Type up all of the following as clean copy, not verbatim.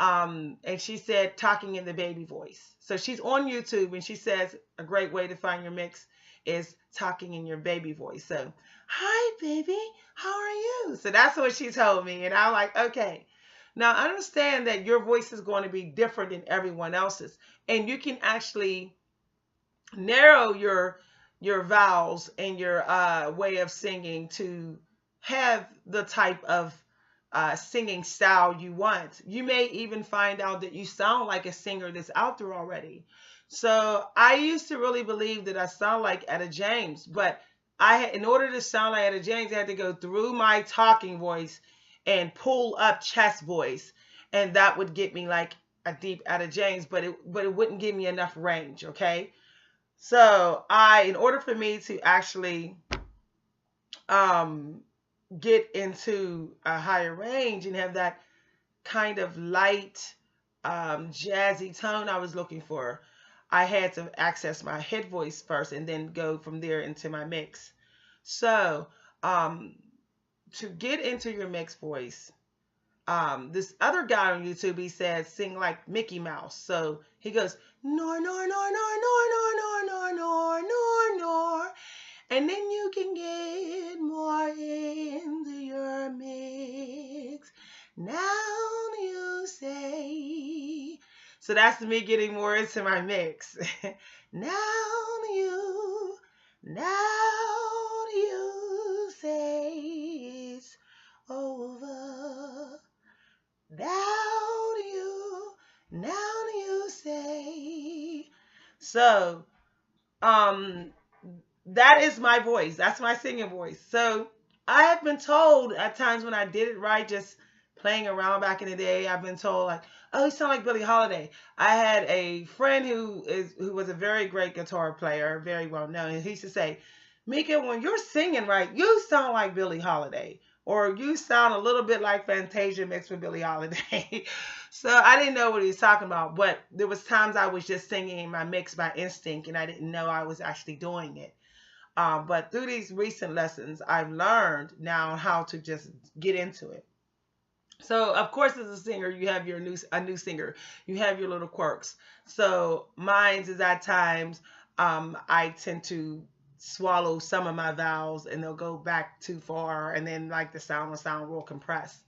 And she said talking in the baby voice. So she's on YouTube and she says a great way to find your mix is talking in your baby voice. So, hi baby, how are you? So that's what she told me. And I'm like, okay. Now understand that your voice is going to be different than everyone else's. And you can actually narrow your vowels and your way of singing to have the type of singing style you want. You may even find out that you sound like a singer that's out there already. So I used to really believe that I sound like Etta James, but in order to sound like Etta James, I had to go through my talking voice and pull up chest voice, and that would get me like a deep Etta James, but it wouldn't give me enough range. Okay, so in order for me to actually um, get into a higher range and have that kind of light, jazzy tone I was looking for, I had to access my head voice first and then go from there into my mix. So, to get into your mix voice, this other guy on YouTube, he said sing like Mickey Mouse. So he goes nor nor nor nor nor nor nor nor nor nor nor, and then you can get more into your mix. Now you say. So that's me getting more into my mix. you, now you say it's over. Now you say. So, that is my voice. That's my singing voice. So I have been told at times when I did it right, just playing around back in the day, I've been told like, oh, you sound like Billie Holiday. I had a friend who was a very great guitar player, very well known, and he used to say, Mika, when you're singing right, you sound like Billie Holiday. Or you sound a little bit like Fantasia mixed with Billie Holiday. So I didn't know what he was talking about, but there was times I was just singing in my mix by instinct and I didn't know I was actually doing it. But through these recent lessons, I've learned now how to just get into it. So of course, as a singer, you have a new singer. You have your little quirks. So mine's is at times I tend to swallow some of my vowels and they'll go back too far, and then like the sound will sound real compressed.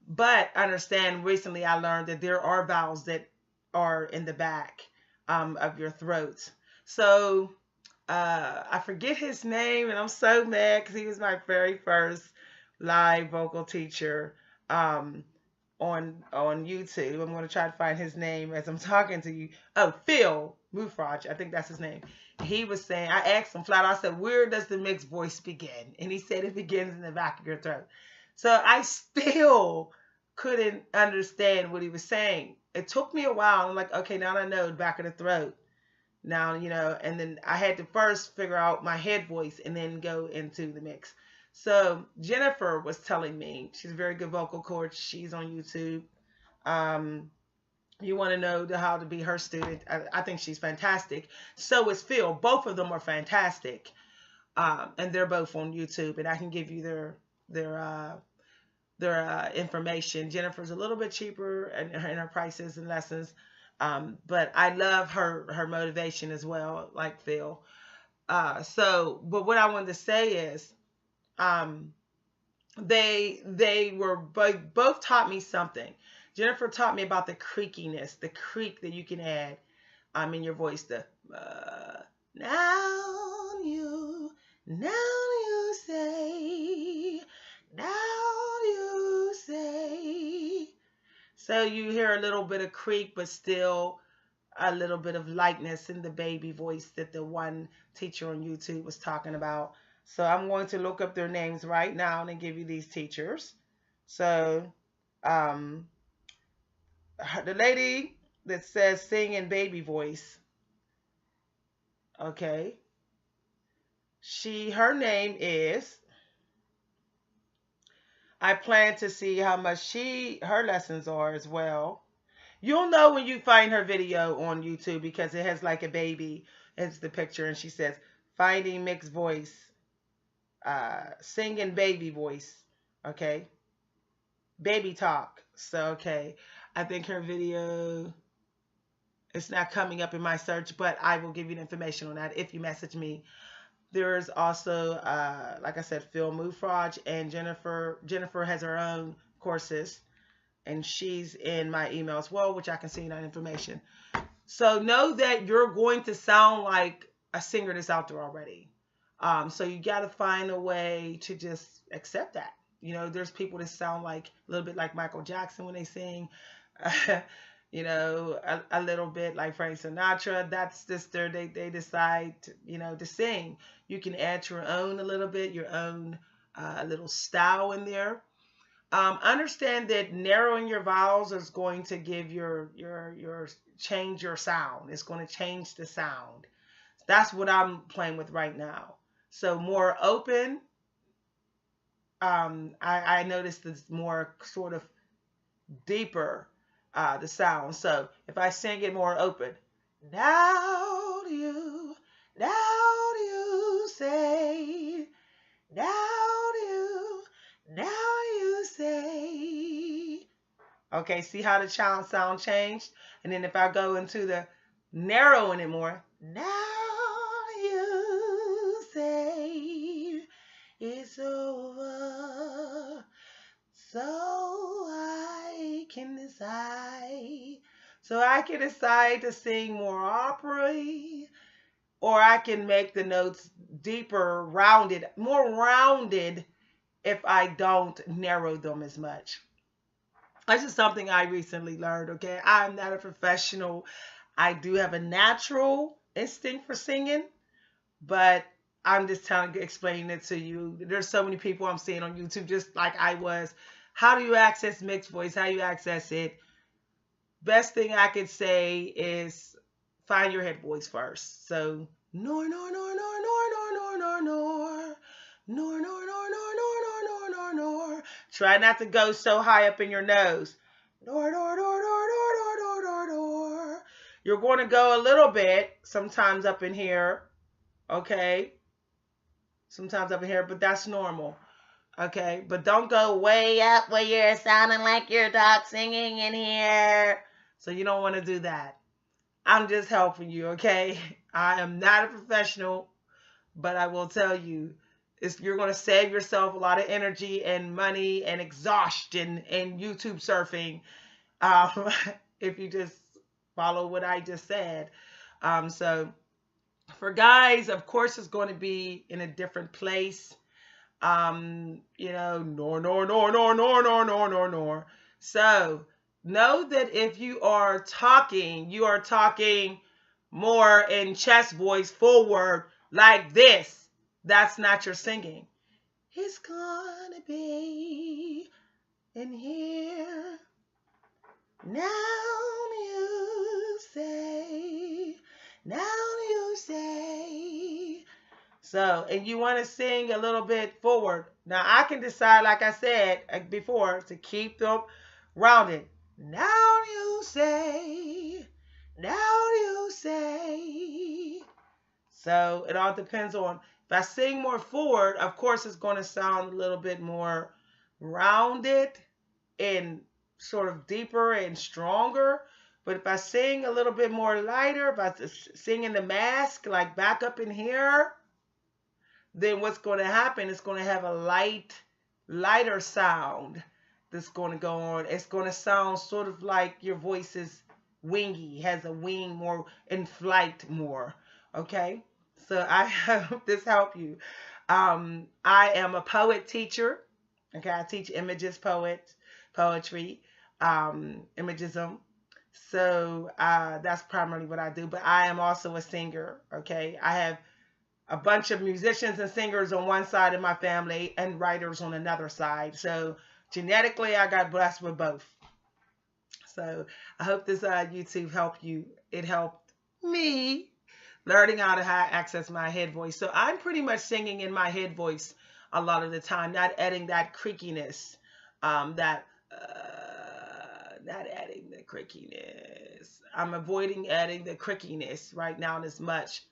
But understand, recently I learned that there are vowels that are in the back of your throat. So I forget his name, and I'm so mad because he was my very first live vocal teacher on YouTube. I'm going to try to find his name as I'm talking to you. Oh, Phil Mufraj, I think that's his name. He was saying, I asked him flat out, I said, where does the mixed voice begin? And he said it begins in the back of your throat. So I still couldn't understand what he was saying. It took me a while. I'm like, okay, now I know the back of the throat. Now, and then I had to first figure out my head voice and then go into the mix. So Jennifer was telling me, she's a very good vocal coach. She's on YouTube. You want to know how to be her student. I think she's fantastic. So is Phil. Both of them are fantastic. And they're both on YouTube. And I can give you their information. Jennifer's a little bit cheaper in her prices and lessons. But I love her motivation as well, like Phil. But what I wanted to say is, they were both taught me something. Jennifer taught me about the creakiness, the creak that you can add in your voice. The now you say, now you say. So you hear a little bit of creak, but still a little bit of lightness in the baby voice that the one teacher on YouTube was talking about. So I'm going to look up their names right now and give you these teachers. So the lady that says sing in baby voice, okay, her name is, I plan to see how much her lessons are as well. You'll know when you find her video on YouTube because it has like a baby. It's the picture and she says, finding mixed voice, singing baby voice, okay? Baby talk. So, okay. I think her video, it's not coming up in my search, but I will give you the information on that if you message me. There's also, like I said, Phil Mufraj and Jennifer. Jennifer has her own courses, and she's in my email as well, which I can send you that information. So know that you're going to sound like a singer that's out there already. So you got to find a way to just accept that. You know, there's people that sound like a little bit like Michael Jackson when they sing. You know, a little bit like Frank Sinatra. That's just they decide to, you know, to sing. You can add your own a little bit, your own little style in there. Understand that narrowing your vowels is going to give your change your sound. It's going to change the sound. That's what I'm playing with right now. So more open. I noticed it's more sort of deeper, the sound. So if I sing it more open, now do you say, now you say. Okay, see how the sound changed? And then if I go into the narrowing it more, now you say it's over, so I can decide. So I can decide to sing more opera, or I can make the notes deeper, rounded, more rounded if I don't narrow them as much. This is something I recently learned, okay? I'm not a professional. I do have a natural instinct for singing, but I'm just telling, explaining it to you. There's so many people I'm seeing on YouTube just like I was. How do you access mixed voice? How do you access it? Best thing I could say is find your head voice first. So, nor, nor, nor, nor, nor, nor, nor, nor, nor. Nor, nor, nor, nor, nor, nor, nor, nor, nor. Try not to go so high up in your nose. Nor, nor, nor, nor, nor, nor, nor, nor, nor. You're going to go a little bit, sometimes up in here, okay? Sometimes up in here, but that's normal, okay? But don't go way up where you're sounding like you're singing in here. So you don't want to do that. I'm just helping you, okay? I am not a professional, but I will tell you, you're going to save yourself a lot of energy and money and exhaustion and YouTube surfing if you just follow what I just said. So for guys, of course, it's going to be in a different place. You know, nor, nor, nor, nor, nor, nor, nor, nor, nor. So know that if you are talking more in chest voice forward like this. That's not your singing. It's gonna be in here. Now you say. Now you say. So, and you want to sing a little bit forward. Now, I can decide, like I said before, to keep them rounded. Now you say. Now you say. So, it all depends on. If I sing more forward, of course, it's going to sound a little bit more rounded and sort of deeper and stronger. But if I sing a little bit more lighter, if I sing in the mask, like back up in here, then what's going to happen is going to have a lighter sound that's going to go on. It's going to sound sort of like your voice is wingy, has a wing more in flight more, okay? So I hope this helped you. I am a poet teacher. Okay, I teach images, poetry, imagism. So that's primarily what I do. But I am also a singer. Okay, I have a bunch of musicians and singers on one side of my family and writers on another side. So genetically, I got blessed with both. So I hope this YouTube helped you. It helped me. Learning how to access my head voice. So I'm pretty much singing in my head voice a lot of the time, not adding that creakiness, not adding the creakiness. I'm avoiding adding the creakiness right now as much,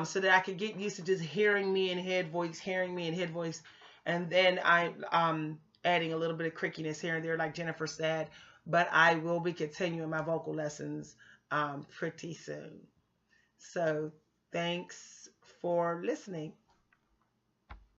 so that I could get used to just hearing me in head voice, and then I'm adding a little bit of creakiness here and there, like Jennifer said. but I will be continuing my vocal lessons pretty soon. So thanks for listening.